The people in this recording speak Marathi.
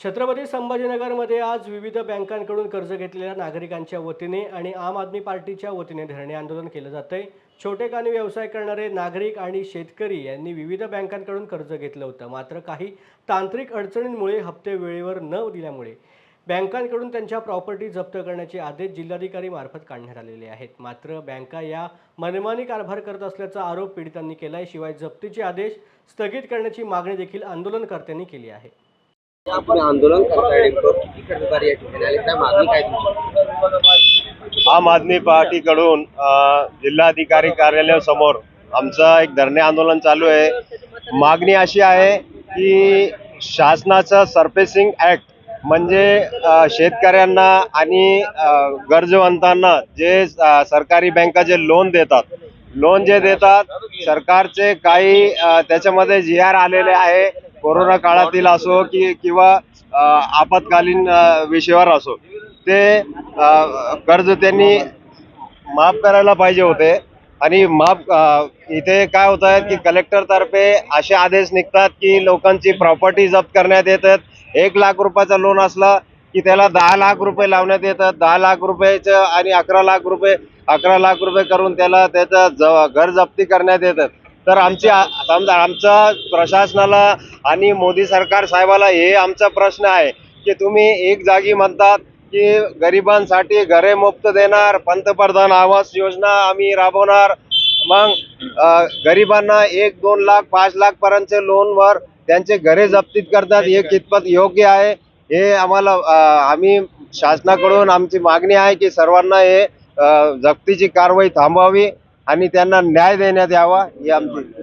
छत्रपती संभाजीनगरमध्ये आज विविध बँकांकडून कर्ज घेतलेल्या नागरिकांच्या वतीने आणि आम आदमी पार्टीच्या वतीने धरणे आंदोलन केलं जातंय। छोटे कानी व्यवसाय करणारे नागरिक आणि शेतकरी यांनी विविध बँकांकडून कर्ज घेतलं होतं, मात्र काही तांत्रिक अडचणींमुळे हप्ते वेळेवर न दिल्यामुळे बँकांकडून त्यांच्या प्रॉपर्टी जप्त करण्याचे आदेश जिल्हाधिकारी मार्फत काढण्यात आलेले आहेत। मात्र बँका या मनमानी कारभार करत असल्याचा आरोप पीडितांनी केलाय। शिवाय जप्तीचे आदेश स्थगित करण्याची मागणी देखील आंदोलनकर्त्यांनी केली आहे। आपण आंदोलन करताय नेमकं किती कर्जदार या ठिकाणी आले, काय मागणी काय तुमची? आम आदमी पार्टीकडून जिल्हाधिकारी कार्यालयासमोर आमचं एक धरणे आंदोलन चालू आहे। मागणी अशी आहे की शासनाचं सरफेसिंग ॲक्ट म्हणजे शेतकऱ्यांना आणि गरजवंतांना जे सरकारी बँका जे लोन देतात सरकारचे काही त्याच्यामध्ये GR आलेले आहे, कोरोना काळातील असो किंवा आपत्कालीन विषयावर असो, ते कर्ज त्यांनी माफ करायला पाहिजे होते। आणि इथे काय होत आहे की कलेक्टरतर्फे असे आदेश निघतात की लोकांची प्रॉपर्टी जप्त करण्यात येतात। 1 लाख रुपयाचा लोन असला की त्याला 10 लाख रुपये लावण्यात येतात। 10 लाख रुपयाचं आणि 11 लाख रुपये करून त्याला त्याचं घर जप्ती करण्यात येतात। तर आमचा प्रशासनाला आणि मोदी सरकार साहेबाला हे आमचा प्रश्न आहे की तुम्ही एक जागी म्हणतात की गरिबांसाठी घरे मुफ्त देणार, पंतप्रधान आवास योजना आम्ही राबवणार, मग गरिबांना 1, 2 लाख 5 लाख पर्यंतच्या लोनवर त्यांचे घरे जप्तीत करतात। हे कितपत योग्य आहे हे आम्ही शासनाकडून आमची मागणी आहे की सर्वांना हे जप्तीची कारवाई थांबवावी आणि त्यांना न्याय देण्यात यावा ही आमची